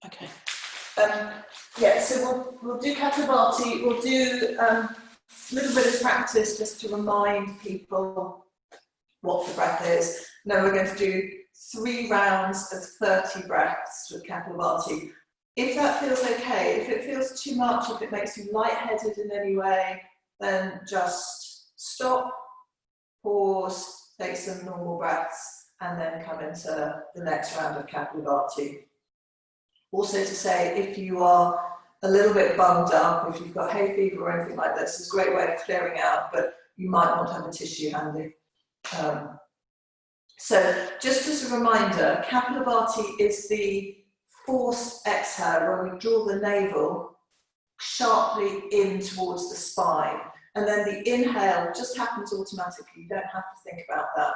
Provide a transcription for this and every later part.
Okay. Yeah, so we'll do Kapalabhati. We'll do a little bit of practice just to remind people what the breath is. Now we're going to do 3 rounds of 30 breaths with Kapalabhati. If that feels okay, if it feels too much, if it makes you lightheaded in any way, then just stop, pause, take some normal breaths, and then come into the next round of Kapalabhati. Also to say, if you are a little bit bunged up, if you've got hay fever or anything like this, it's a great way of clearing out, but you might want to have a tissue handy. So just as a reminder, Kapalabhati is the forced exhale where we draw the navel sharply in towards the spine. And then the inhale just happens automatically. You don't have to think about that.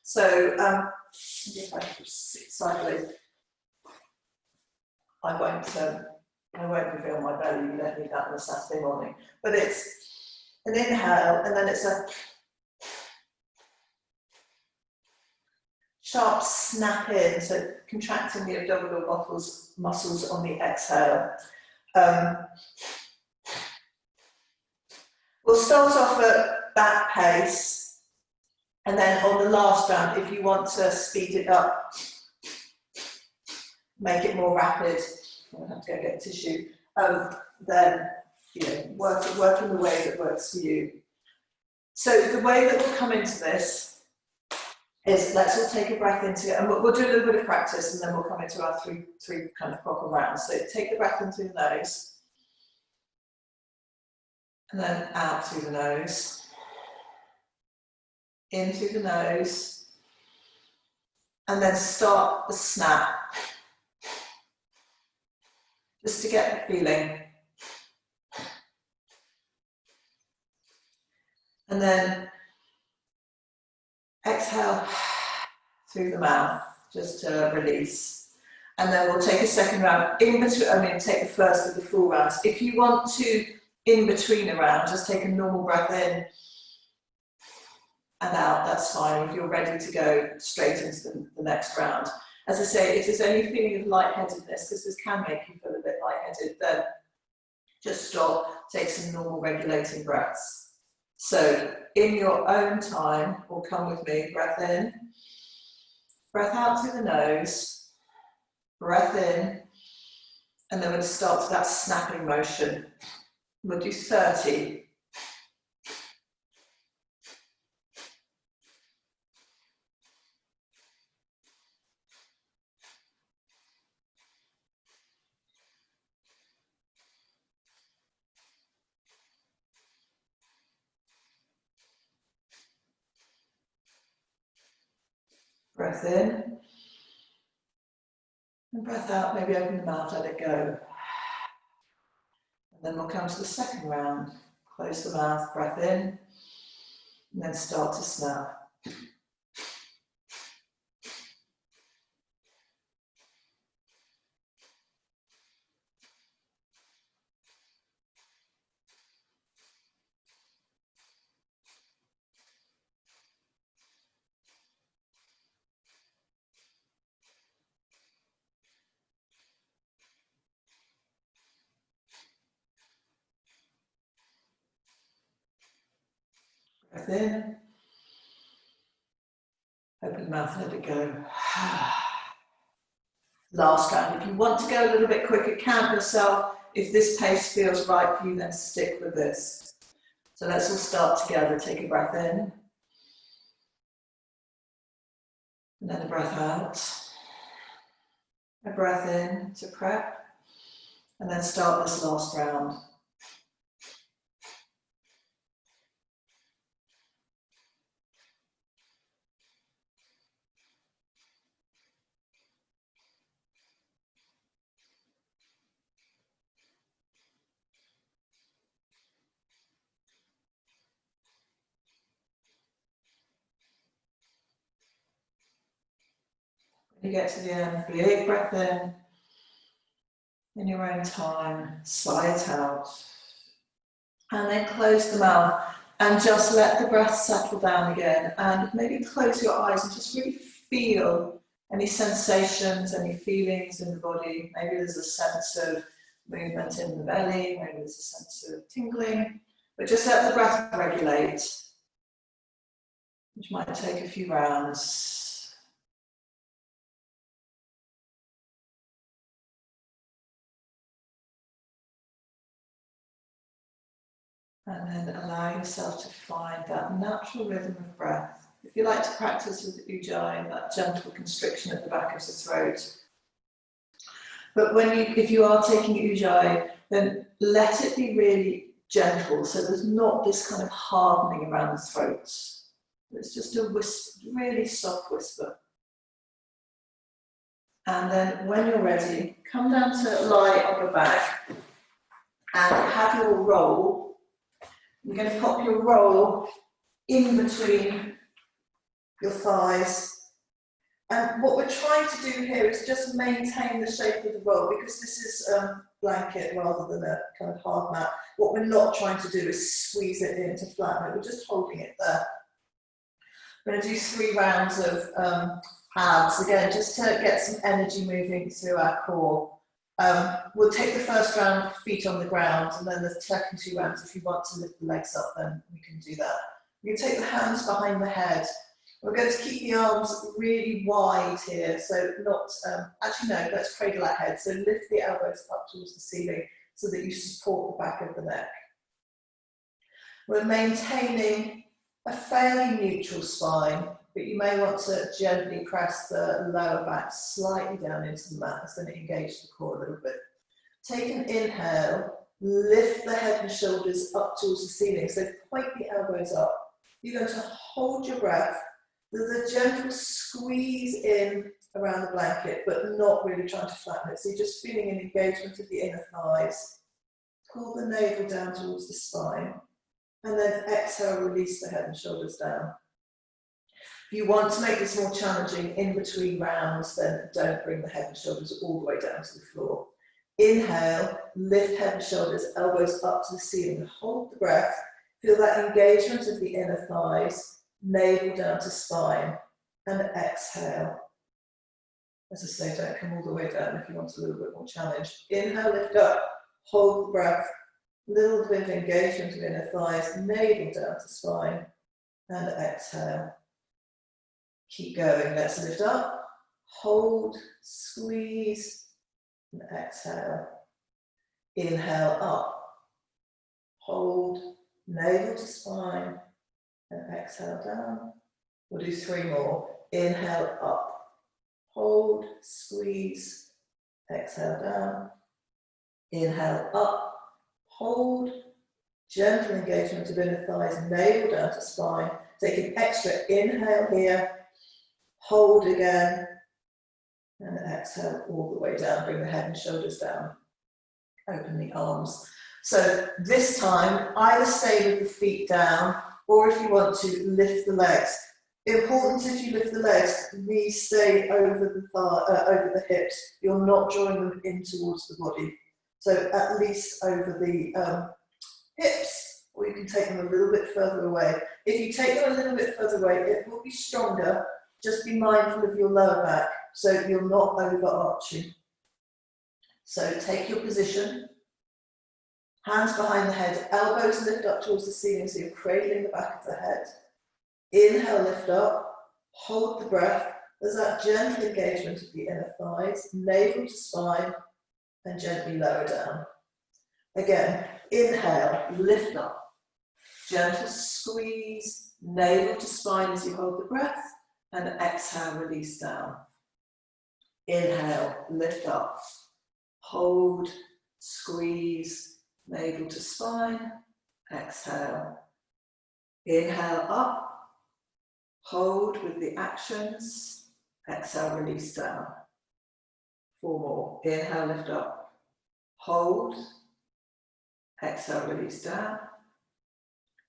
So if I sit sideways, I won't reveal my belly. You don't need that on a Saturday morning. But it's an inhale, and then it's a sharp snap in, so contracting the abdominal muscles on the exhale. We'll start off at that pace, and then on the last round, if you want to speed it up, make it more rapid, I'll have to go get tissue, then work in the way that works for you. So the way that we'll come into this is, let's all take a breath into it, and we'll do a little bit of practice, and then we'll come into our three kind of proper rounds. So take the breath into the nose, and then out through the nose, in through the nose, and then start the snap, just to get the feeling. And then exhale through the mouth, just to release. And then we'll take a second round in between, take the first of the full rounds. If you want to, in between a round, just take a normal breath in and out, that's fine. If you're ready to go straight into the next round. As I say, if there's any feeling of lightheadedness, because this can make you feel a bit lightheaded, then just stop, take some normal regulating breaths. So in your own time, or come with me, breath in, breath out through the nose, breath in, and then we'll start that snapping motion. We'll do 30. Breath in, and breath out, maybe open the mouth, let it go. And then we'll come to the second round. Close the mouth, breath in, and then start to snap. Breath in, open the mouth, let it go. Last round. If you want to go a little bit quicker, count yourself. If this pace feels right for you, then stick with this. So let's all start together. Take a breath in, and then a breath out. A breath in to prep, and then start this last round. When you get to the end, big breath in your own time, sigh it out, and then close the mouth and just let the breath settle down again, and maybe close your eyes and just really feel Any sensations, any feelings in the body? Maybe there's a sense of movement in the belly, maybe there's a sense of tingling, but just let the breath regulate, which might take a few rounds. And then allow yourself to find that natural rhythm of breath. If you like to practice with Ujjayi, that gentle constriction at the back of the throat. But if you are taking Ujjayi, then let it be really gentle, so there's not this kind of hardening around the throat. It's just a whisper, really soft whisper. And then when you're ready, come down to lie on your back and have your roll. You're going to pop your roll in between your thighs. And what we're trying to do here is just maintain the shape of the roll, because this is a blanket rather than a kind of hard mat. What we're not trying to do is squeeze it in to flatten it, we're just holding it there. We're going to do 3 rounds of abs, again, just to get some energy moving through our core. We'll take the first round, feet on the ground, and then the second 2 rounds, if you want to lift the legs up, then we can do that. You can take the hands behind the head. We're going to keep the arms really wide here, so not, actually no, let's cradle our head. So lift the elbows up towards the ceiling so that you support the back of the neck. We're maintaining a fairly neutral spine, but you may want to gently press the lower back slightly down into the mat. That's going to engage the core a little bit. Take an inhale, lift the head and shoulders up towards the ceiling, so point the elbows up. You're going to hold your breath. There's a gentle squeeze in around the blanket, but not really trying to flatten it. So you're just feeling an engagement of the inner thighs. Pull the navel down towards the spine. And then exhale, release the head and shoulders down. If you want to make this more challenging in between rounds, then don't bring the head and shoulders all the way down to the floor. Inhale, lift head and shoulders, elbows up to the ceiling. Hold the breath. Feel that engagement of the inner thighs. Navel down to spine, and exhale. As I say, don't come all the way down if you want a little bit more challenge. Inhale, lift up, hold the breath, little bit of engagement of inner thighs, navel down to spine, and exhale. Keep going, let's lift up, hold, squeeze, and exhale. Inhale up, hold, navel to spine, and exhale down. We'll do 3 more. Inhale up, hold, squeeze, exhale down. Inhale up, hold, gentle engagement of inner thighs, navel down to spine. Take an extra inhale here, hold again, and exhale all the way down. Bring the head and shoulders down. Open the arms. So this time, either stay with the feet down, or if you want to, lift the legs. Important if you lift the legs, knees stay over the hips. You're not drawing them in towards the body. So at least over the hips, or you can take them a little bit further away. If you take them a little bit further away, it will be stronger. Just be mindful of your lower back, so you're not overarching. So take your position. Hands behind the head, elbows lift up towards the ceiling, so you're cradling the back of the head. Inhale, lift up, hold the breath. There's that gentle engagement of the inner thighs, navel to spine, and gently lower down. Again, inhale, lift up, gentle squeeze, navel to spine as you hold the breath, and exhale, release down. Inhale, lift up, hold, squeeze, navel to spine, exhale. Inhale up, hold with the actions, exhale, release down. 4 more. Inhale, lift up, hold, exhale, release down.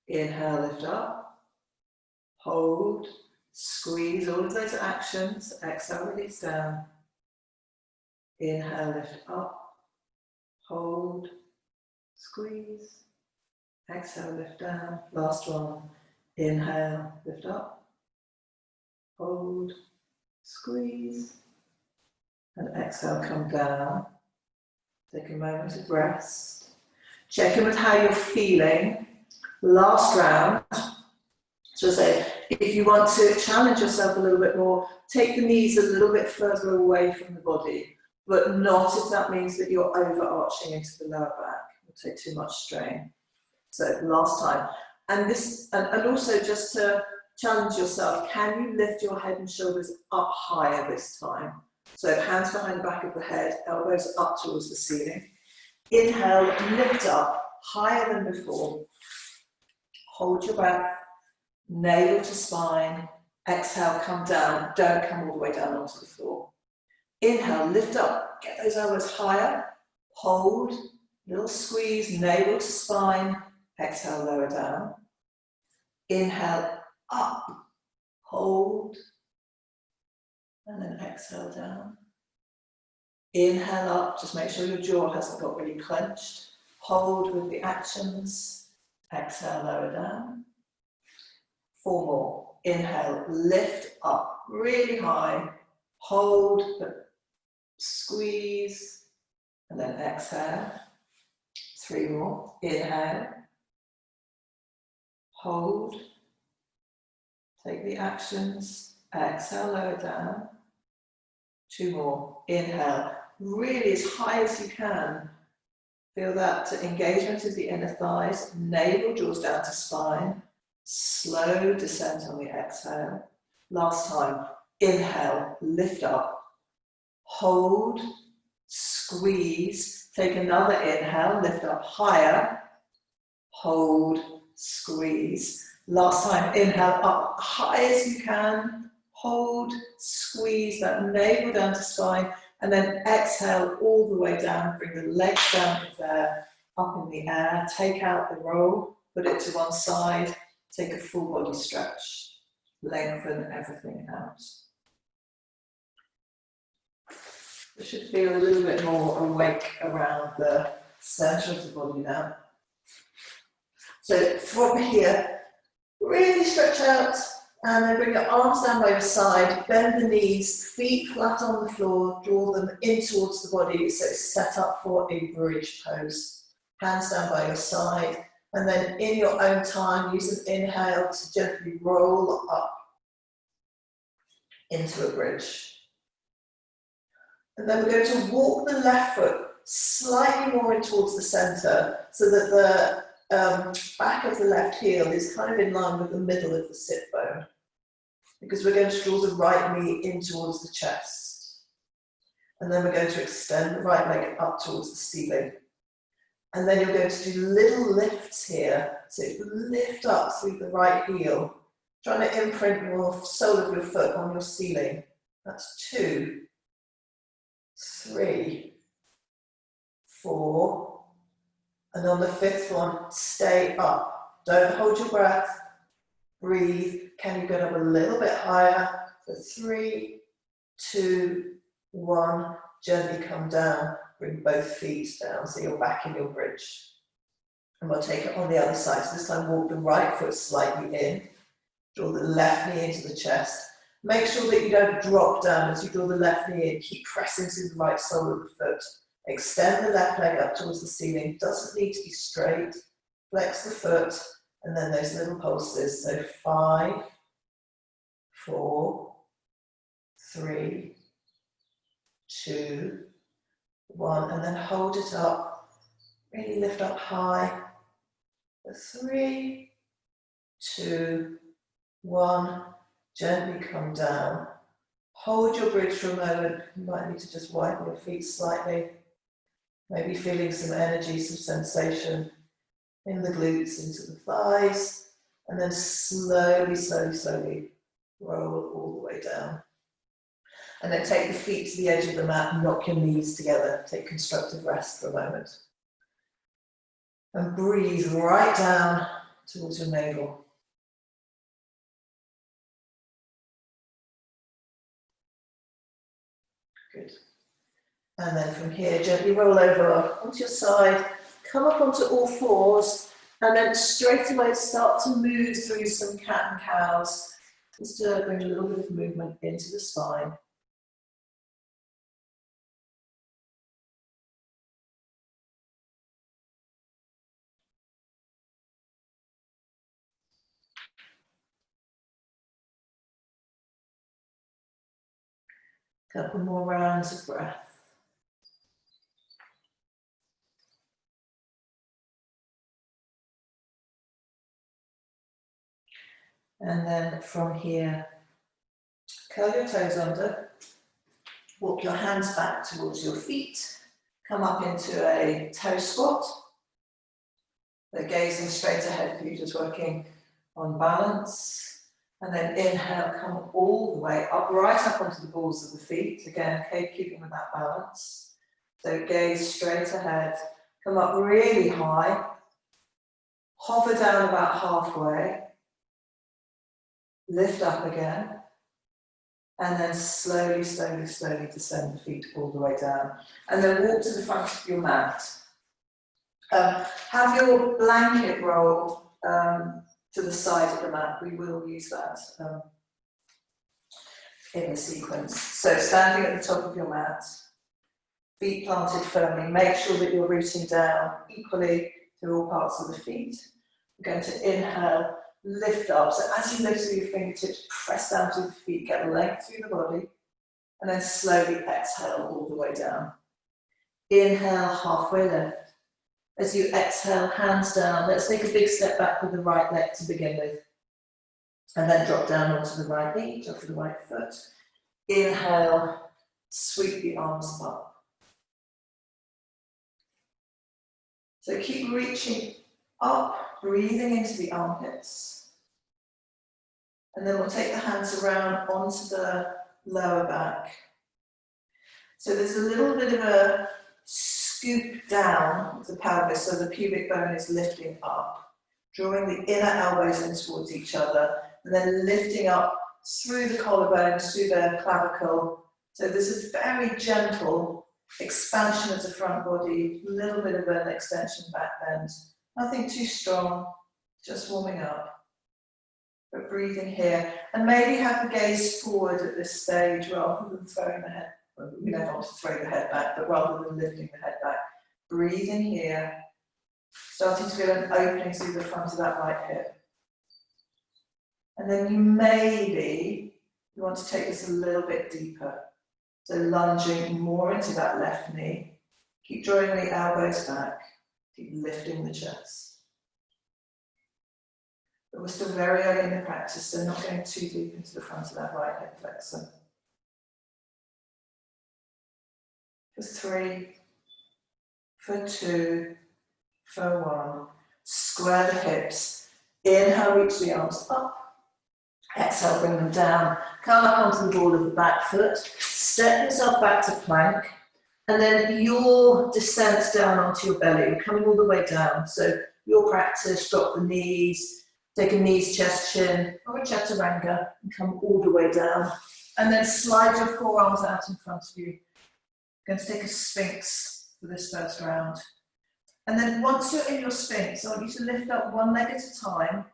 Inhale, lift up, hold, squeeze, all of those actions, exhale, release down. Inhale, lift up, hold, squeeze, exhale, lift down. Last one. Inhale, lift up, hold, squeeze, and exhale, come down. Take a moment of rest. Check in with how you're feeling. Last round. So say, if you want to challenge yourself a little bit more, take the knees a little bit further away from the body, but not if that means that you're overarching into the lower back. It'll take too much strain. So last time. And also just to challenge yourself, can you lift your head and shoulders up higher this time? So hands behind the back of the head, elbows up towards the ceiling. Inhale, lift up, higher than before. Hold your breath, navel to spine. Exhale, come down. Don't come all the way down onto the floor. Inhale, lift up, get those elbows higher. Hold, little squeeze, navel to spine. Exhale, lower down. Inhale, up, hold, and then exhale down. Inhale up, just make sure your jaw hasn't got really clenched. Hold with the actions. Exhale, lower down. 4 more. Inhale, lift up, really high. Hold, but squeeze, and then exhale. 3 more. Inhale. Hold. Take the actions. Exhale, lower down. 2 more. Inhale. Really as high as you can. Feel that engagement of the inner thighs. Navel draws down to spine. Slow descent on the exhale. Last time. Inhale. Lift up. Hold. Squeeze. Take another inhale. Lift up higher. Hold. Squeeze. Last time. Inhale up high as you can. Hold. Squeeze that navel down to spine. And then exhale all the way down. Bring the legs down if they're up in the air. Take out the roll. Put it to one side. Take a full body stretch. Lengthen everything out. You should feel a little bit more awake around the center of the body now. So from here, really stretch out and then bring your arms down by your side, bend the knees, feet flat on the floor, draw them in towards the body so it's set up for a bridge pose. Hands down by your side, and then in your own time, use an inhale to gently roll up into a bridge. And then we're going to walk the left foot slightly more in towards the center so that the back of the left heel is kind of in line with the middle of the sit bone, because we're going to draw the right knee in towards the chest. And then we're going to extend the right leg up towards the ceiling. And then you're going to do little lifts here. So lift up through the right heel, trying to imprint your sole of your foot on your ceiling. That's 2, 3, 4. And on the 5th one, stay up. Don't hold your breath. Breathe. Can you get up a little bit higher? For 3, 2, 1. Gently come down. Bring both feet down so you're back in your bridge. And we'll take it on the other side. So this time walk the right foot slightly in. Draw the left knee into the chest. Make sure that you don't drop down as you draw the left knee in. Keep pressing through the right sole of the foot. Extend the left leg up towards the ceiling. Doesn't need to be straight. Flex the foot, and then those little pulses. So 5, 4, 3, 2, 1, and then hold it up. Really lift up high. 3, 2, 1. Gently come down. Hold your bridge for a moment. You might need to just widen your feet slightly. Maybe feeling some energy, some sensation in the glutes, into the thighs, and then slowly, slowly, slowly roll all the way down. And then take the feet to the edge of the mat and knock your knees together. Take constructive rest for a moment. And breathe right down towards your navel. Good. And then from here, gently roll over onto your side, come up onto all fours, and then straight away start to move through some cat and cows. just to bring a little bit of movement into the spine. Couple more rounds of breath. And then from here, curl your toes under, walk your hands back towards your feet, come up into a toe squat. So gazing straight ahead for you, just working on balance. And then inhale, come all the way up, right up onto the balls of the feet. Again, keeping with that balance. So gaze straight ahead, come up really high, hover down about halfway, lift up again, and then slowly, slowly, slowly descend the feet all the way down. And then walk to the front of your mat. Have your blanket roll to the side of the mat. We will use that in the sequence. So standing at the top of your mat, feet planted firmly. Make sure that you're rooting down equally through all parts of the feet. We're going to inhale, lift up. So as you lift through your fingertips, press down to the feet, get length through the body, and then slowly exhale all the way down. Inhale, halfway lift. As you exhale, hands down. Let's take a big step back with the right leg to begin with. And then drop down onto the right knee, drop to the right foot. Inhale, sweep the arms up. So keep reaching up, breathing into the armpits. And then we'll take the hands around onto the lower back. So there's a little bit of a scoop down the pelvis, so the pubic bone is lifting up, drawing the inner elbows in towards each other, and then lifting up through the collarbones, through the clavicle. So there's a very gentle expansion of the front body, a little bit of an extension back bend. Nothing too strong, just warming up. But breathing here, and maybe have the gaze forward at this stage rather than throwing the head. We never want to throw the head back, but rather than lifting the head back, breathing here, starting to feel an opening through the front of that right hip. And then you want to take this a little bit deeper. So lunging more into that left knee. Keep drawing the elbows back, keep lifting the chest. But we're still very early in the practice, so not going too deep into the front of that right hip flexor. For 3, for 2, for 1. Square the hips. Inhale, reach the arms up. Exhale, bring them down. Come up onto the ball of the back foot. Step yourself back to plank. And then your descent down onto your belly. You're coming all the way down. So your practice, drop the knees, take a knees, chest, chin, or a chaturanga, and come all the way down. And then slide your forearms out in front of you. Going to take a Sphinx for this first round. And then once you're in your Sphinx, I want you to lift up one leg at a time,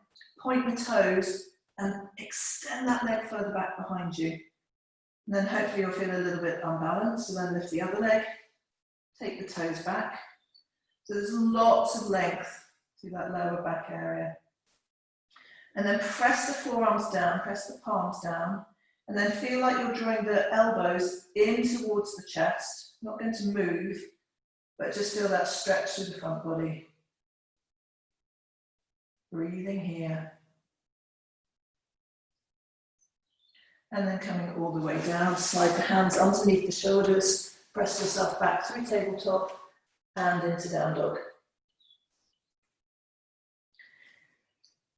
point the toes, and extend that leg further back behind you. And then hopefully you'll feel a little bit unbalanced, so then lift the other leg, take the toes back. So there's lots of length through that lower back area. And then press the forearms down, press the palms down, and then feel like you're drawing the elbows in towards the chest. Not going to move, but just feel that stretch through the front body. Breathing here. And then coming all the way down, slide the hands underneath the shoulders, press yourself back through tabletop and into down dog.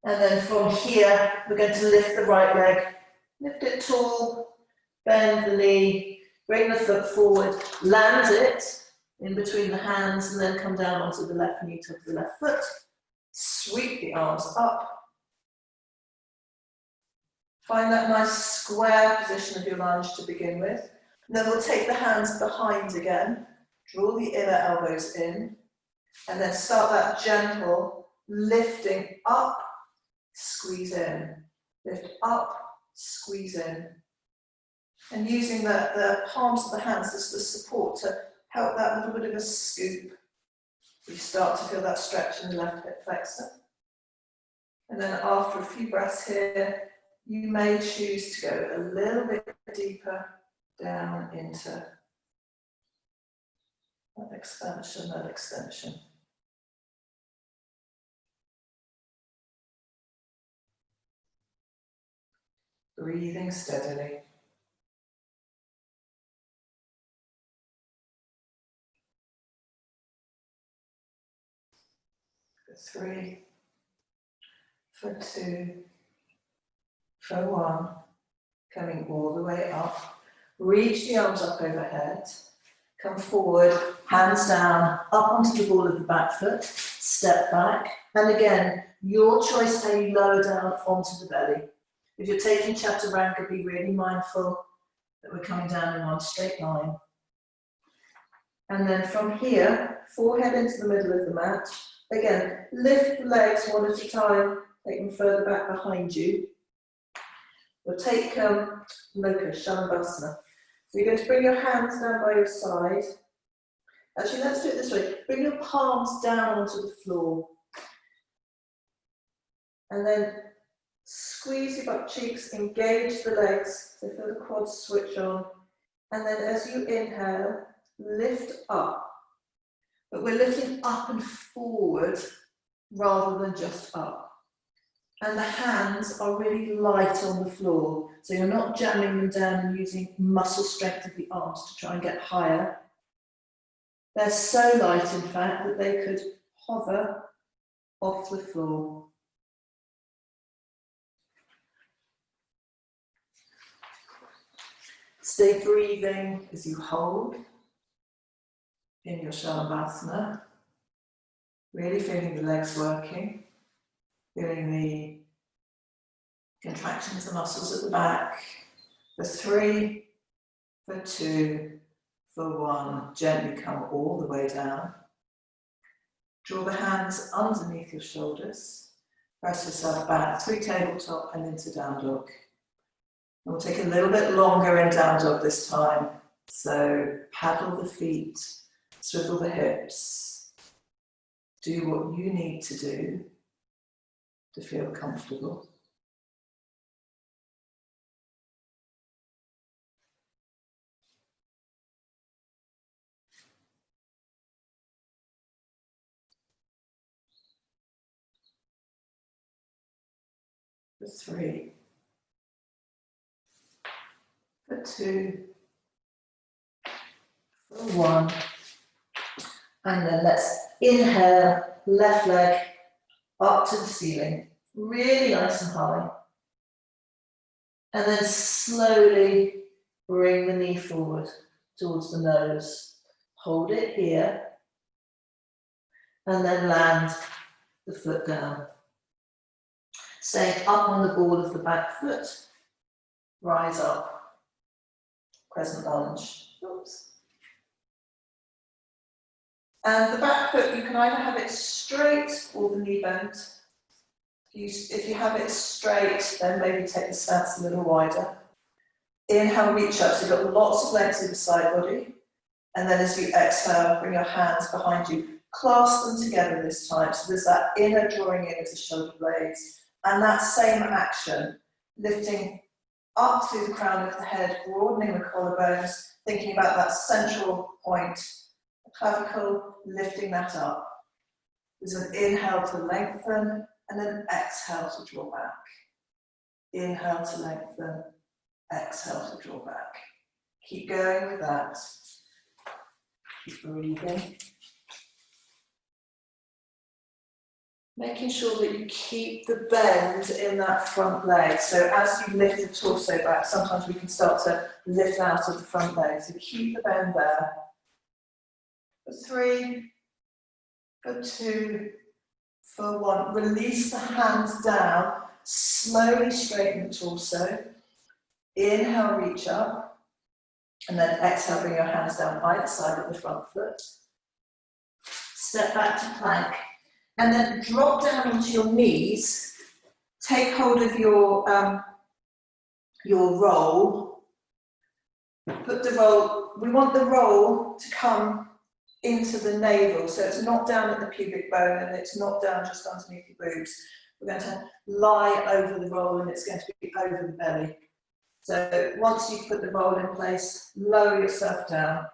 And then from here, we're going to lift the right leg, lift it tall, bend the knee, bring the foot forward, land it in between the hands, and then come down onto the left knee, top of the left foot. Sweep the arms up. Find that nice square position of your lunge to begin with. And then we'll take the hands behind again, draw the inner elbows in, and then start that gentle lifting up, squeeze in. Lift up, squeeze in. And using the palms of the hands as the support to help that little bit of a scoop. You start to feel that stretch in the left hip flexor. And then after a few breaths here, you may choose to go a little bit deeper down into that expansion, that extension. Breathing steadily. For 3, for 2, for 1, coming all the way up. Reach the arms up overhead. Come forward, hands down, up onto the ball of the back foot, step back. And again, your choice how you lower down onto the belly. If you're taking chaturanga, be really mindful that we're coming down in one straight line. And then from here, forehead into the middle of the mat. Again, lift the legs one at a time, take them further back behind you. We'll take Loka, Shalabhasana. So you're going to bring your hands down by your side. Actually, let's do it this way. Bring your palms down onto the floor. And then squeeze your butt cheeks, engage the legs, so feel the quads switch on. And then as you inhale, lift up. But we're lifting up and forward rather than just up. And the hands are really light on the floor. So you're not jamming them down and using muscle strength of the arms to try and get higher. They're so light, in fact, that they could hover off the floor. Stay breathing as you hold in your Shalabhasana. Really feeling the legs working. Feeling the contractions of the muscles at the back. For 3, for 2, for 1. Gently come all the way down. Draw the hands underneath your shoulders. Press yourself back, 3 tabletop and into down dog. And we'll take a little bit longer in down dog this time. So paddle the feet, swivel the hips. Do what you need to do to feel comfortable. For 3, for 2, for 1, and then let's inhale, left leg up to the ceiling, really nice and high. And then slowly bring the knee forward towards the nose. Hold it here. And then land the foot down. Staying up on the ball of the back foot. Rise up. Crescent lunge. Oops. And the back foot, you can either have it straight or the knee bent. If you have it straight, then maybe take the stance a little wider. Inhale, reach up, so you've got lots of length in the side body. And then as you exhale, bring your hands behind you. Clasp them together this time, so there's that inner drawing in of the shoulder blades. And that same action, lifting up through the crown of the head, broadening the collarbones, thinking about that central point, the clavicle, lifting that up. There's an inhale to lengthen, and then exhale to draw back. Inhale to lengthen, exhale to draw back. Keep going with that. Keep breathing. Making sure that you keep the bend in that front leg. So as you lift the torso back, sometimes we can start to lift out of the front leg. So keep the bend there. For 3, for 2, for 1. Release the hands down. Slowly straighten the torso. Inhale, reach up. And then exhale, bring your hands down either side of the front foot. Step back to plank. And then drop down onto your knees. Take hold of your your roll, put the roll, we want the roll to come into the navel, so it's not down at the pubic bone and it's not down just underneath the boobs. We're going to lie over the roll and it's going to be over the belly. So once you've put the roll in place, lower yourself down.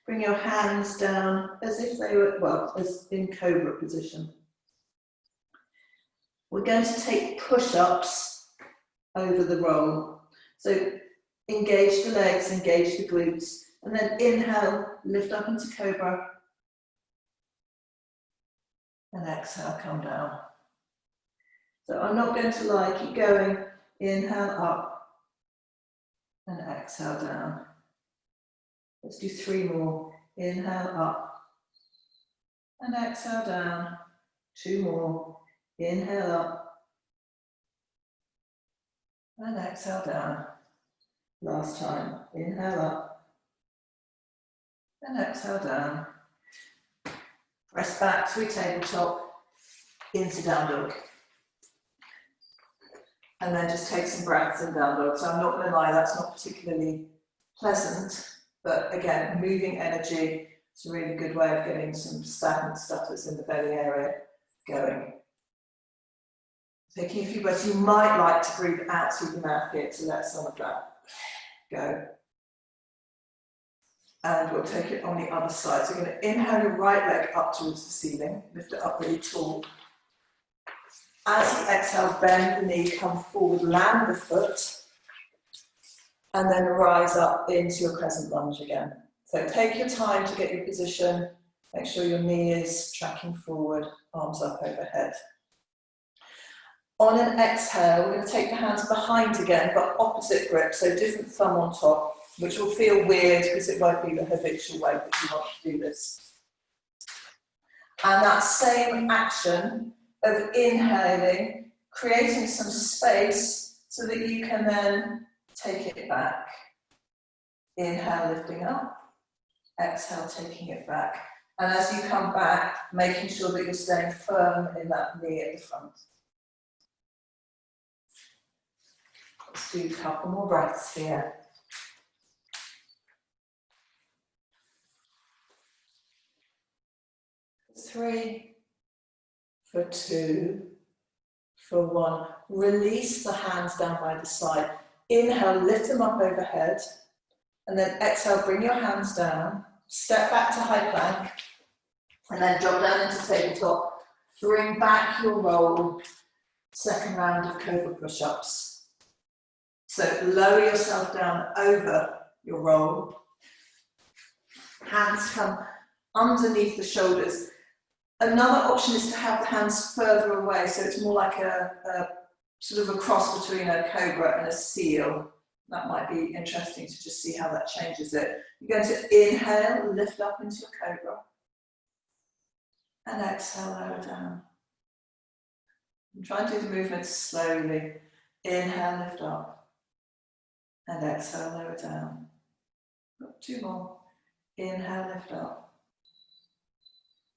Bring your hands down as if they were, well, as in cobra position. We're going to take push-ups over the roll. So engage the legs, engage the glutes, and then inhale, lift up into cobra. And exhale, come down. So I'm not going to lie, keep going. Inhale up and exhale down. Let's do 3 more. Inhale up and exhale down. 2 more. Inhale up and exhale down. Last time. Inhale up and exhale down. Press back through tabletop into down dog. And then just take some breaths in down dog. So I'm not going to lie, that's not particularly pleasant, but again, moving energy is a really good way of getting some stagnant stuff that's in the belly area going. Taking a few breaths, you might like to breathe out through the mouth here to let some of that go. And we'll take it on the other side. So you're going to inhale your right leg up towards the ceiling, lift it up really tall. As you exhale, bend the knee, come forward, land the foot, and then rise up into your crescent lunge again. So take your time to get your position, make sure your knee is tracking forward, arms up overhead. On an exhale, we're going to take the hands behind again, but opposite grip, so different thumb on top, which will feel weird because it won't be the habitual way that you want to do this. And that same action of inhaling, creating some space so that you can then take it back. Inhale, lifting up. Exhale, taking it back. And as you come back, making sure that you're staying firm in that knee at the front. Let's do a couple more breaths here. Three, for 2, for 1. Release the hands down by the side. Inhale, lift them up overhead. And then exhale, bring your hands down. Step back to high plank. And then drop down into tabletop. Bring back your roll. Second round of cobra push-ups. So lower yourself down over your roll. Hands come underneath the shoulders. Another option is to have the hands further away, so it's more like a sort of a cross between a cobra and a seal. That might be interesting to just see how that changes it. You're going to inhale, lift up into a cobra, and exhale, lower down. And try and do the movements slowly. Inhale, lift up, and exhale, lower down. 2 more. Inhale, lift up.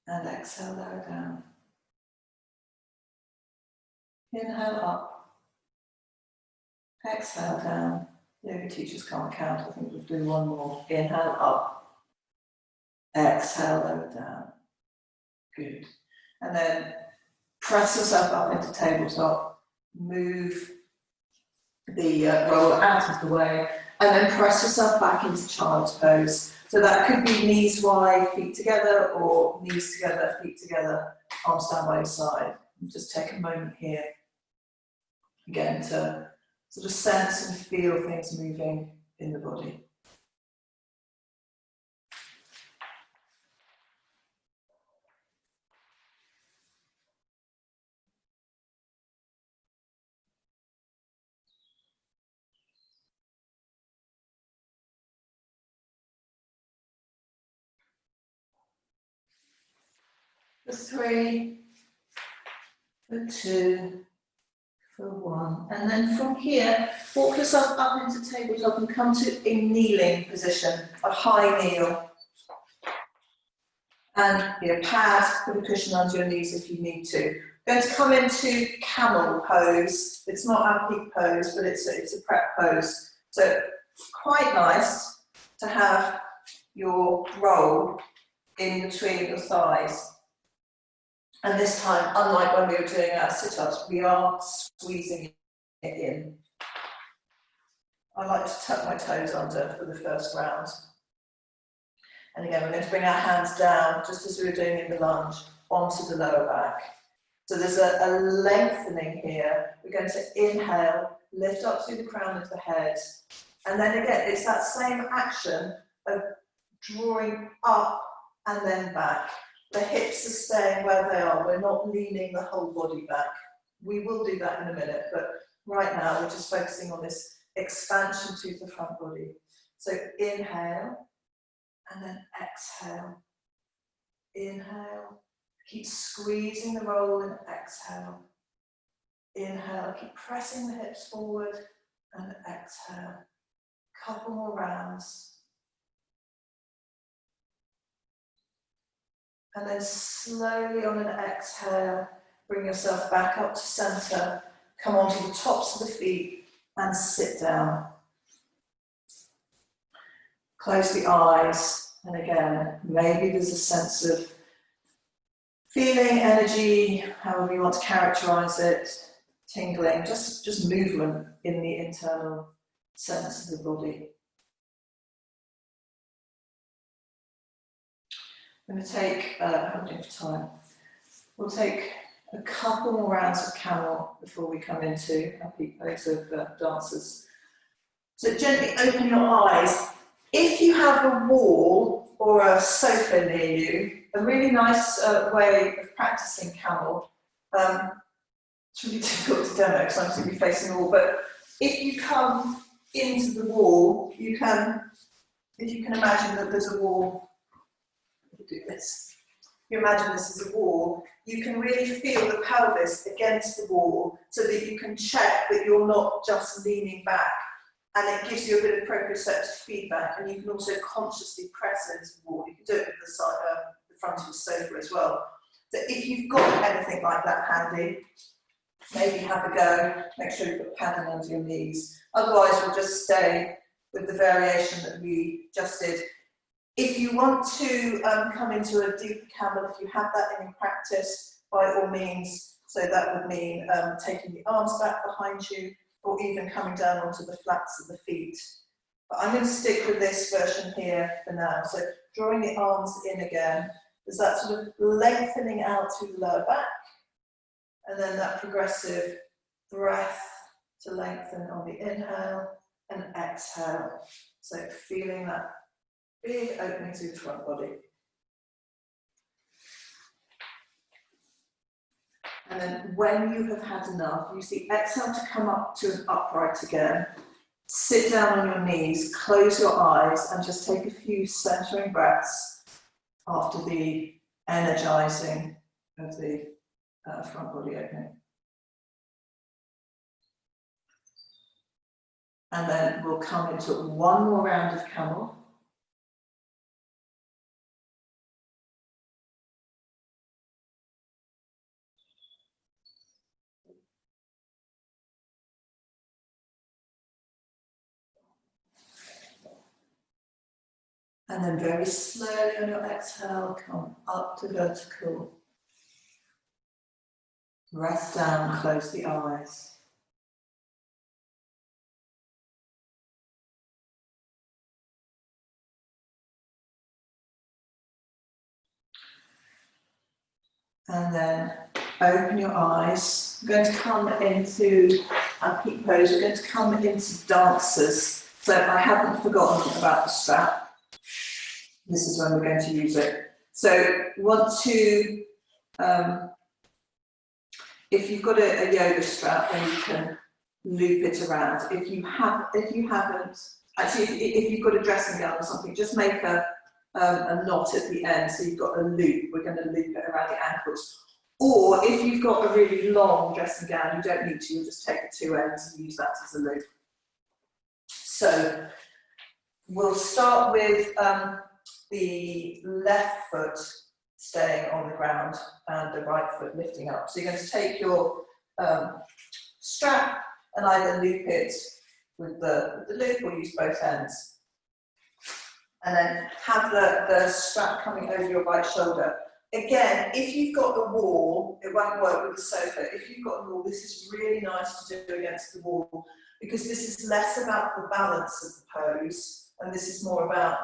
And exhale, lower down. Inhale up. Exhale down. Yoga teachers can't count. I think we'll do 1 more. Inhale up. Exhale, lower down. Good. And then press yourself up into tabletop. Move the roll out of the way. And then press yourself back into child's pose. So that could be knees wide, feet together, or knees together, feet together, arms down by your side. And just take a moment here, again, to sort of sense and feel things moving in the body. For 3, for 2, for 1. And then from here, walk yourself up into tabletop and come to a kneeling position, a high kneel. And pad, put a cushion under your knees if you need to. Going to come into camel pose. It's not our peak pose, but it's a prep pose. So quite nice to have your roll in between your thighs. And this time, unlike when we were doing our sit-ups, we are squeezing it in. I like to tuck my toes under for the first round. And again, we're going to bring our hands down, just as we were doing in the lunge, onto the lower back. So there's a lengthening here. We're going to inhale, lift up through the crown of the head. And then again, it's that same action of drawing up and then back. The hips are staying where they are. We're not leaning the whole body back. We will do that in a minute, but right now we're just focusing on this expansion to the front body. So inhale and then exhale. Inhale. Keep squeezing the roll and exhale. Inhale. Keep pressing the hips forward and exhale. Couple more rounds. And then slowly on an exhale, bring yourself back up to center. Come onto the tops of the feet and sit down. Close the eyes. And again, maybe there's a sense of feeling, energy, however you want to characterize it, tingling, just movement in the internal sense of the body. I'm going to take, how much time? We'll take a couple more rounds of camel before we come into our peak pose of dancers. So gently open your eyes. If you have a wall or a sofa near you, a really nice way of practicing camel, it's really difficult to demo because I'm going to be facing the wall, but if you come into the wall, you can, if you can imagine that there's a wall, do this. You imagine this is a wall, you can really feel the pelvis against the wall so that you can check that you're not just leaning back, and it gives you a bit of proprioceptive feedback, and you can also consciously press into the wall. You can do it with the side, the front of the sofa as well. So if you've got anything like that handy, maybe have a go, make sure you've got padding under your knees. Otherwise we'll just stay with the variation that we just did. If you want to come into a deeper camel, if you have that in practice, by all means, so that would mean taking the arms back behind you, or even coming down onto the flats of the feet. But I'm going to stick with this version here for now. So drawing the arms in again, there's that sort of lengthening out through the lower back, and then that progressive breath to lengthen on the inhale and exhale. So feeling that big opening through the front body. And then when you have had enough, you see exhale to come up to an upright again. Sit down on your knees, close your eyes, and just take a few centering breaths after the energizing of the front body opening. And then we'll come into one more round of camel. And then very slowly on your exhale, come up to vertical. Rest down, close the eyes. And then open your eyes. We're going to come into our peak pose. We're going to come into dancers. So I haven't forgotten about the strap. This is when we're going to use it. So want to, if you've got a yoga strap, then you can loop it around. If you haven't, actually, if you've got a dressing gown or something, just make a knot at the end, so you've got a loop. We're going to loop it around the ankles. Or if you've got a really long dressing gown, you don't need to, you'll just take the two ends and use that as a loop. So we'll start with the left foot staying on the ground and the right foot lifting up. So you're going to take your strap and either loop it with the loop or use both ends. And then have the strap coming over your right shoulder. Again, if you've got the wall, it won't work with the sofa. If you've got the wall, this is really nice to do against the wall, because this is less about the balance of the pose, and this is more about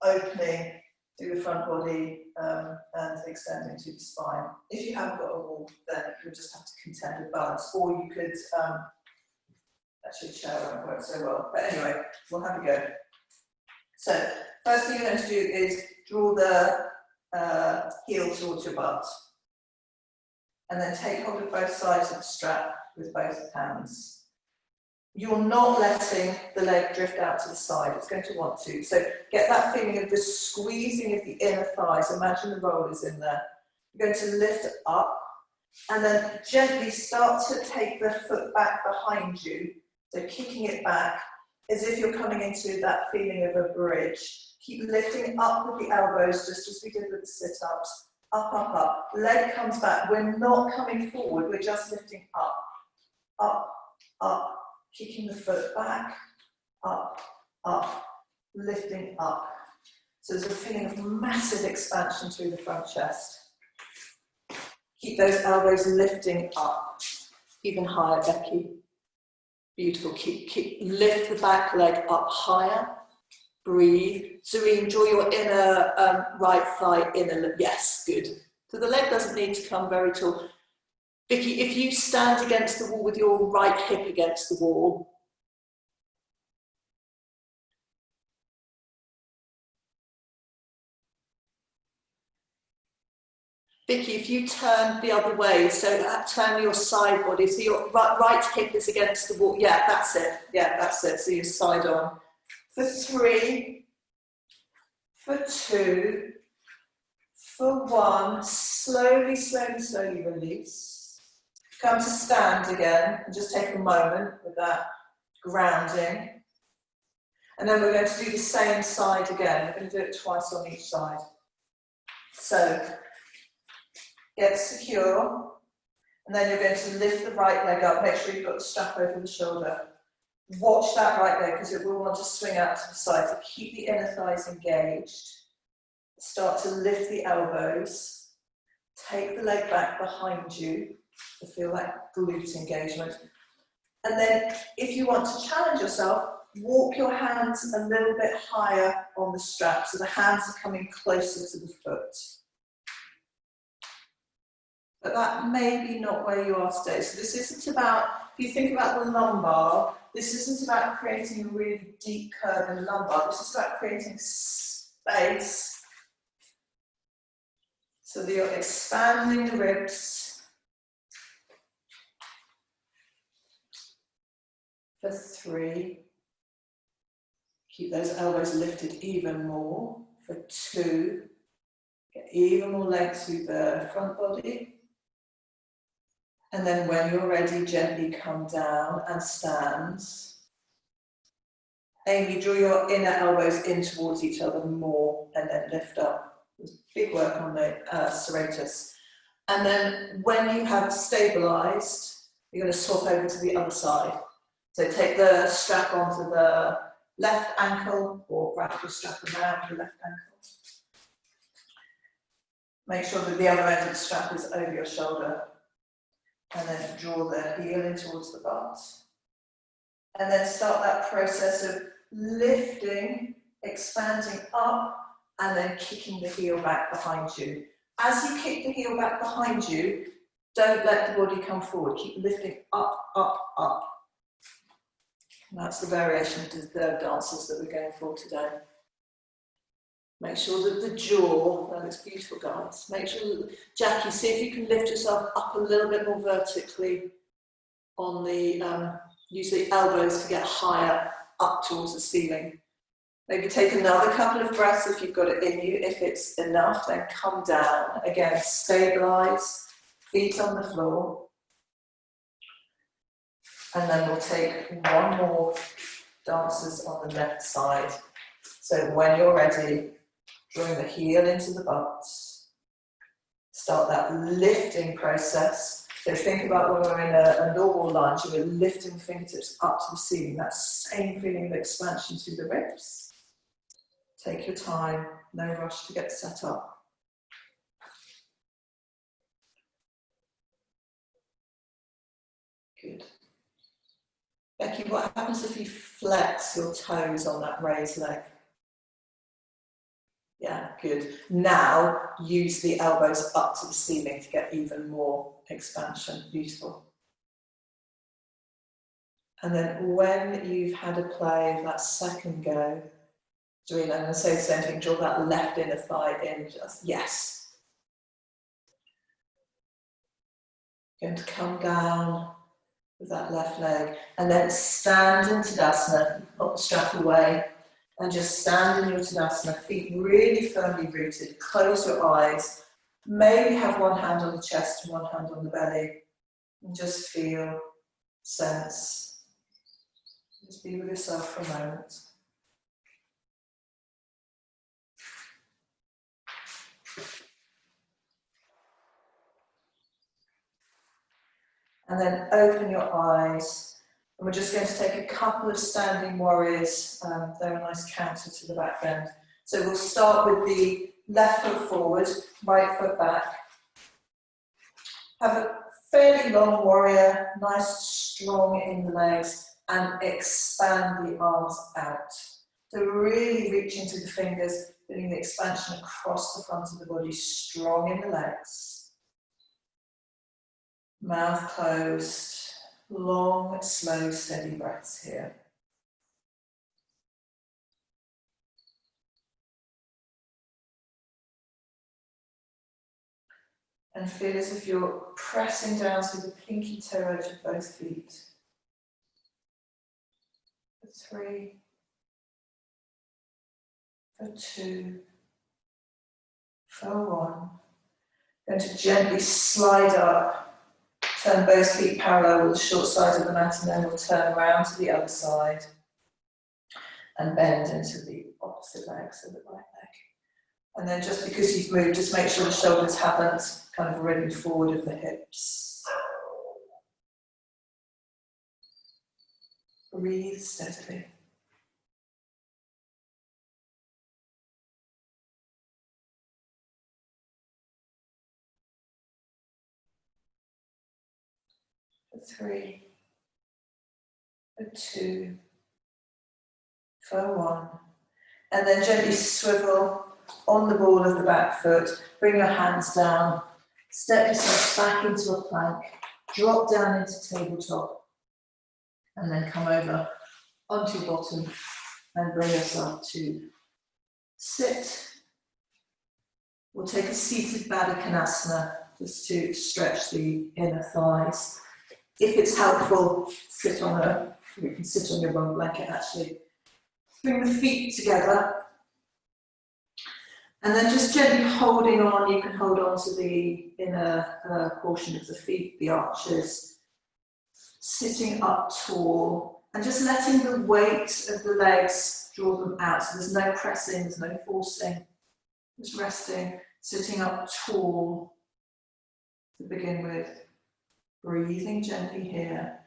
opening through the front body and extending to the spine. If you haven't got a wall, then you'll just have to contend with balance, or you could, actually chair won't work so well, but anyway, we'll have a go. So, first thing you're going to do is draw the heel towards your butt, and then take hold of both sides of the strap with both hands. You're not letting the leg drift out to the side, it's going to want to. So get that feeling of the squeezing of the inner thighs. Imagine the rollers in there. You're going to lift up and then gently start to take the foot back behind you. So kicking it back as if you're coming into that feeling of a bridge. Keep lifting up with the elbows, just as we did with the sit-ups. Up, up, up. Leg comes back. We're not coming forward, we're just lifting up, up, up. Kicking the foot back, up, lifting up. So there's a feeling of massive expansion through the front chest. Keep those elbows lifting up, even higher, Becky. Beautiful. Keep lift the back leg up higher. Breathe. Zareen, draw your inner right thigh inner. Yes, good. So the leg doesn't need to come very tall. Vicky, if you stand against the wall with your right hip against the wall, Vicky, if you turn the other way, so turn your side body, so your right hip is against the wall. Yeah, that's it. Yeah, that's it. So you're side on. For 3, for 2, for 1, slowly, slowly, slowly release. Come to stand again and just take a moment with that grounding. And then we're going to do the same side again. We're going to do it twice on each side. So get secure, and then you're going to lift the right leg up. Make sure you've got the strap over the shoulder. Watch that right leg because it will want to swing out to the side. So keep the inner thighs engaged. Start to lift the elbows. Take the leg back behind you to feel that glute engagement. And then if you want to challenge yourself, walk your hands a little bit higher on the strap so the hands are coming closer to the foot. But that may be not where you are today. So this isn't about, if you think about the lumbar, this isn't about creating a really deep curve in the lumbar. This is about creating space so that you're expanding the ribs. For 3, keep those elbows lifted even more. For 2, get even more length through the front body. And then when you're ready, gently come down and stand. Amy, draw your inner elbows in towards each other more and then lift up. There's big work on the serratus. And then when you have stabilized, you're going to swap over to the other side. So take the strap onto the left ankle or wrap your strap around the left ankle. Make sure that the other end of the strap is over your shoulder. And then draw the heel in towards the butt. And then start that process of lifting, expanding up, and then kicking the heel back behind you. As you kick the heel back behind you, don't let the body come forward. Keep lifting up, up, up. And that's the variation of the dances that we're going for today. Make sure that the jaw, that looks beautiful, guys. Make sure that, Jackie, see if you can lift yourself up a little bit more vertically on the, use the elbows to get higher up towards the ceiling. Maybe take another couple of breaths if you've got it in you. If it's enough, then come down. Again, stabilize, feet on the floor. And then we'll take one more dances on the left side. So when you're ready, drawing the heel into the butt, start that lifting process. So think about when we're in a normal lunge, we're lifting the fingertips up to the ceiling, that same feeling of expansion through the ribs. Take your time, no rush to get set up. Good. Becky, what happens if you flex your toes on that raised leg? Yeah, good. Now use the elbows up to the ceiling to get even more expansion. Beautiful. And then when you've had a play of that second go, Doreen, I'm going to say the same thing, draw that left inner thigh in, just, yes. Going to come down with that left leg, and then stand in Tadasana, put the strap away, and just stand in your Tadasana, feet really firmly rooted, close your eyes, maybe have one hand on the chest and one hand on the belly, and just feel, sense, just be with yourself for a moment. And then open your eyes, and we're just going to take a couple of standing warriors. They're a nice counter to the back bend. So we'll start with the left foot forward, right foot back. Have a fairly long warrior, nice strong in the legs, and expand the arms out. So really reach into the fingers, feeling the expansion across the front of the body, strong in the legs. Mouth closed, long, slow, steady breaths here. And feel as if you're pressing down through the pinky toe edge of both feet. For 3, for 2, for 1. Going to gently slide up. Turn both feet parallel with the short side of the mat, and then we'll turn around to the other side and bend into the opposite leg, so the right leg. And then just because you've moved, just make sure the shoulders haven't kind of ridden forward of the hips. Breathe steadily. For 3, for 2, for 1. And then gently swivel on the ball of the back foot, bring your hands down, step yourself back into a plank, drop down into tabletop, and then come over onto your bottom and bring yourself to sit. We'll take a seated Baddha Konasana just to stretch the inner thighs. If it's helpful, you can sit on your bum blanket actually. Bring the feet together. And then just gently holding on, you can hold on to the inner portion of the feet, the arches. Sitting up tall and just letting the weight of the legs draw them out. So there's no pressing, there's no forcing. Just resting, sitting up tall to begin with. Breathing gently here.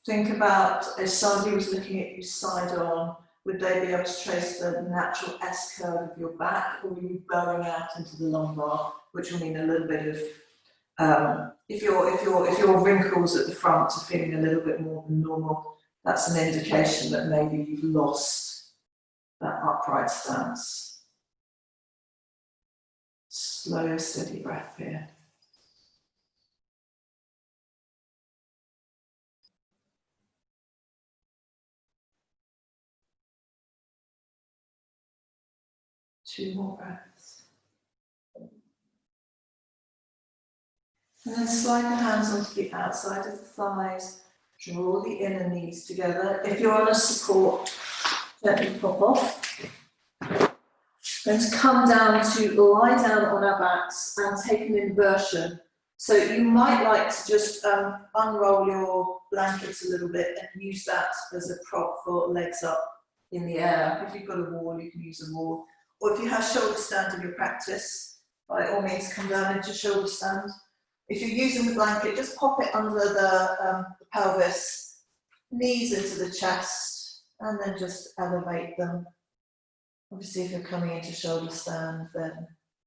Think about if somebody was looking at you side on, would they be able to trace the natural S curve of your back, or are you bowing out into the lumbar, which will mean a little bit of, if your wrinkles at the front are feeling a little bit more than normal, that's an indication that maybe you've lost that upright stance. Slow, steady breath here. Two more breaths. And then slide the hands onto the outside of the thighs. Draw the inner knees together. If you're on a support, gently pop off. Going to come down to lie down on our backs and take an inversion. So you might like to just unroll your blankets a little bit and use that as a prop for legs up in the air. If you've got a wall, you can use a wall. Or if you have shoulder stand in your practice, by all means come down into shoulder stand. If you're using the blanket, just pop it under the pelvis, knees into the chest, and then just elevate them. Obviously, if you're coming into shoulder stand, then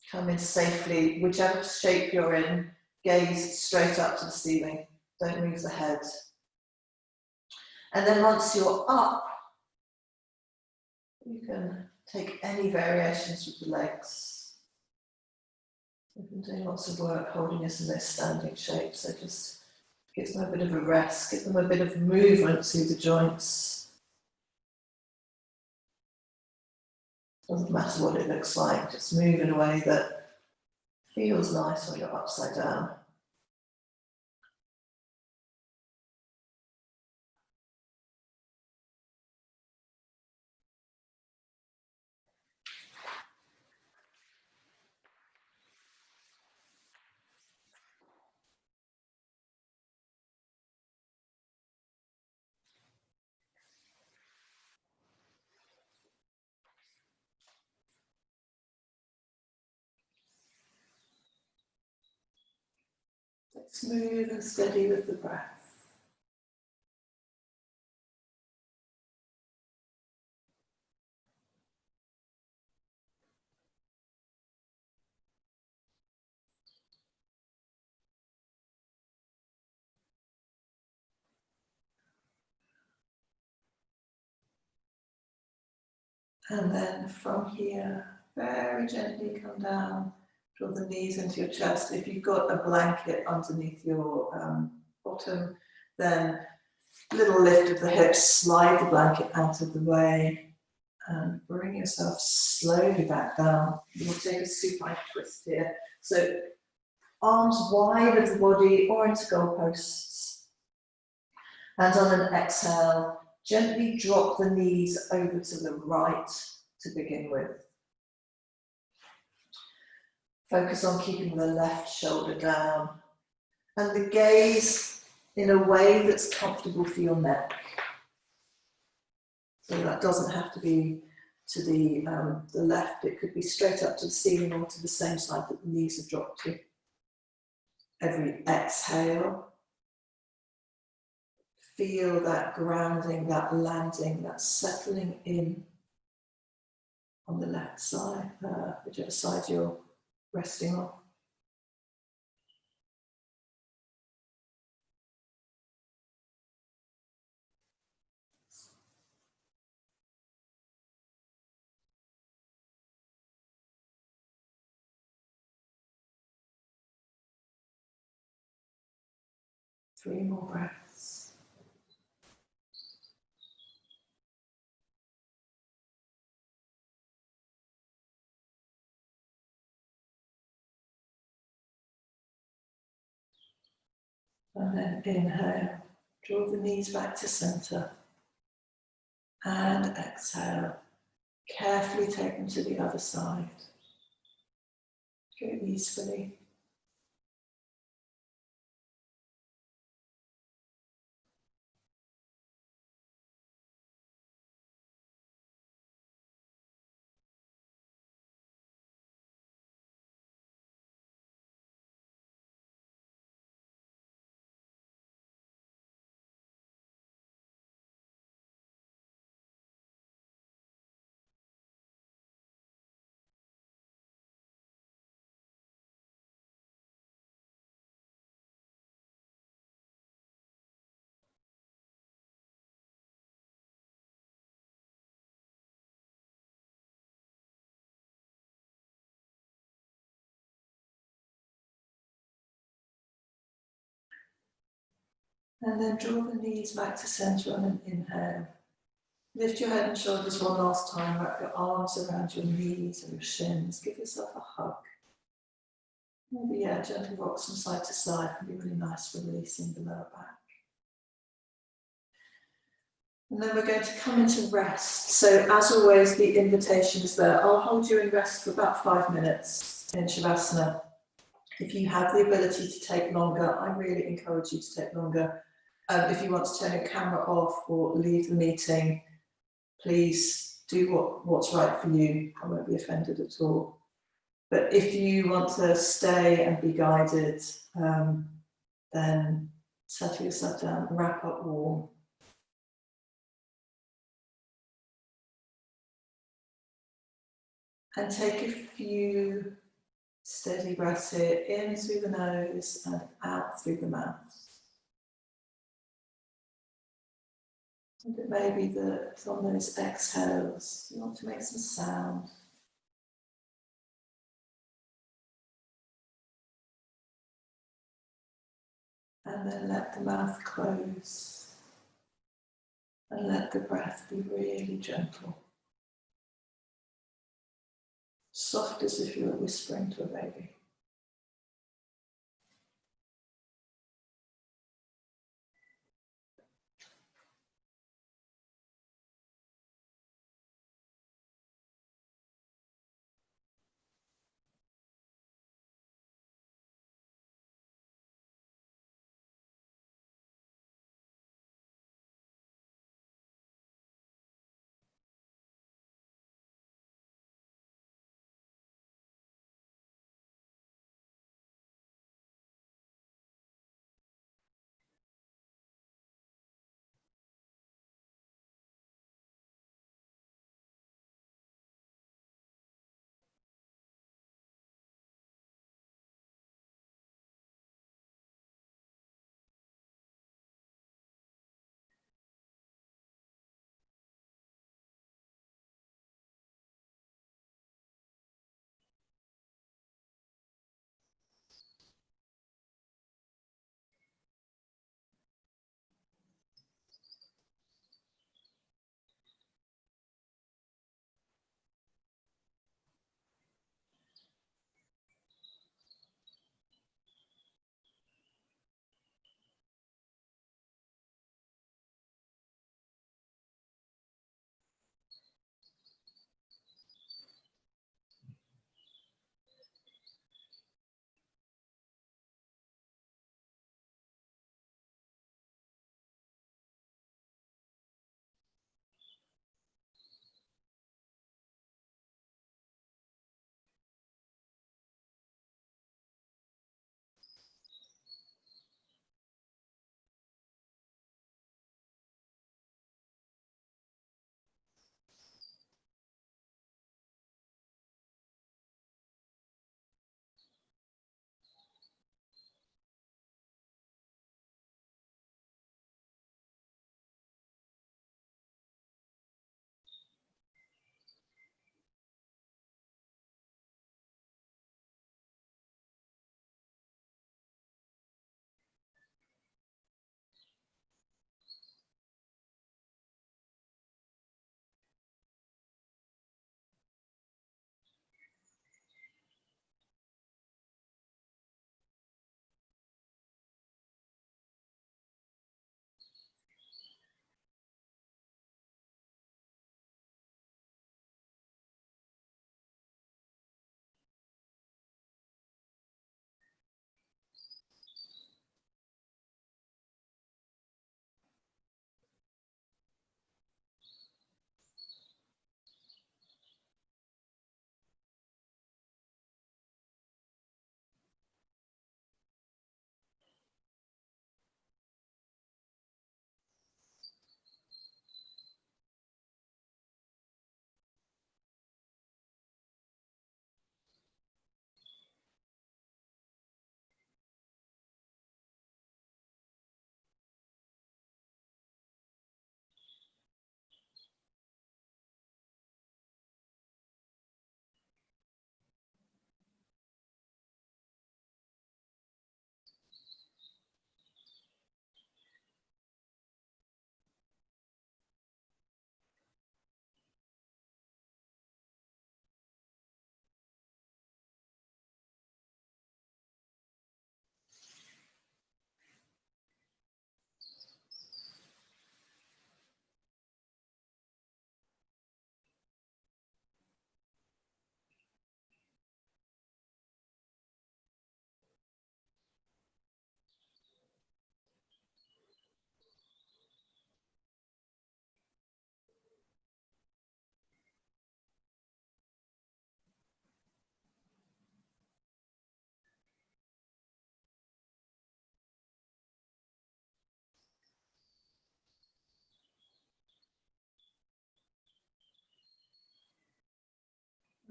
come in safely, whichever shape you're in, gaze straight up to the ceiling. Don't move the head. And then once you're up, you can take any variations with the legs. We've been doing lots of work holding us in this standing shape, so just give them a bit of a rest, give them a bit of movement through the joints. Doesn't matter what it looks like, just move in a way that feels nice when you're upside down. Smooth and steady with the breath. And then from here, very gently come down, draw the knees into your chest. If you've got a blanket underneath your bottom, then little lift of the hips, slide the blanket out of the way, and bring yourself slowly back down. You'll take a supine twist here. So arms wide of the body or into goalposts. And on an exhale, gently drop the knees over to the right to begin with. Focus on keeping the left shoulder down and the gaze in a way that's comfortable for your neck. So that doesn't have to be to the left, it could be straight up to the ceiling or to the same side that the knees have dropped to. Every exhale, feel that grounding, that landing, that settling in on the left side, whichever side you're resting on. Three more breaths. And then inhale, draw the knees back to center. And exhale, carefully take them to the other side. Go easily. And then draw the knees back to center on an inhale. Lift your head and shoulders one last time. Wrap your arms around your knees or your shins. Give yourself a hug. Maybe, gently rock from side to side. It can be really nice for releasing the lower back. And then we're going to come into rest. So as always, the invitation is there. I'll hold you in rest for about 5 minutes in Shavasana. If you have the ability to take longer, I really encourage you to take longer. If you want to turn your camera off or leave the meeting, please do what's right for you. I won't be offended at all. But if you want to stay and be guided, then settle yourself down, wrap up warm. And take a few steady breaths here, in through the nose and out through the mouth. And it may be that on those exhales, you want to make some sound. And then let the mouth close. And let the breath be really gentle. Soft as if you were whispering to a baby.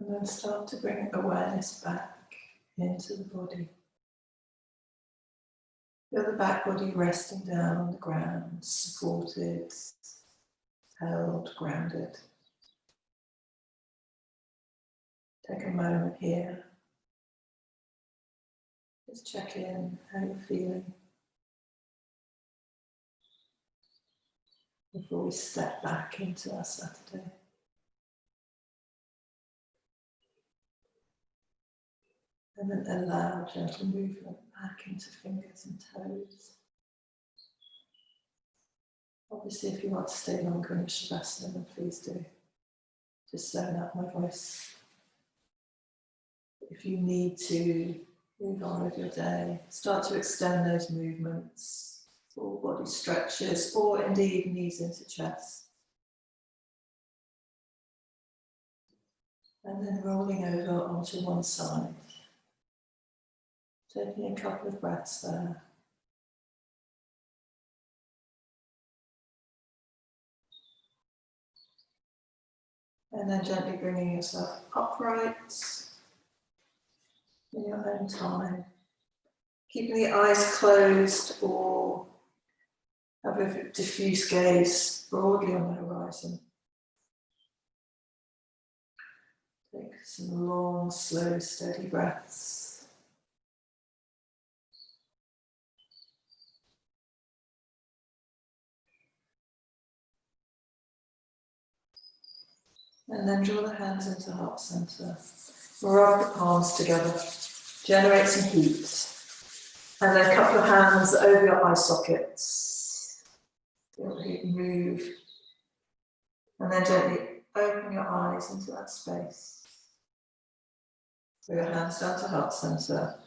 And then start to bring awareness back into the body. Feel the back body resting down on the ground, supported, held, grounded. Take a moment here. Just check in how you're feeling before we step back into our Saturday. And then allow gentle movement back into fingers and toes. Obviously, if you want to stay longer in Shavasana, then please do. Just zone out my voice. If you need to move on with your day, start to extend those movements, full body stretches, or indeed knees into chest. And then rolling over onto one side. Taking a couple of breaths there. And then gently bringing yourself upright in your own time. Keeping the eyes closed or have a diffuse gaze broadly on the horizon. Take some long, slow, steady breaths. And then draw the hands into heart center. Rub the palms together. Generate some heat. And then cup your hands over your eye sockets. Feel the heat move. And then gently open your eyes into that space. Bring your hands down to heart center.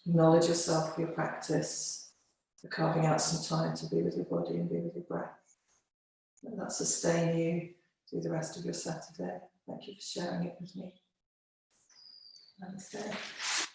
Acknowledge yourself for your practice, for carving out some time to be with your body and be with your breath. And that sustain you through the rest of your Saturday. Thank you for sharing it with me. Namaste.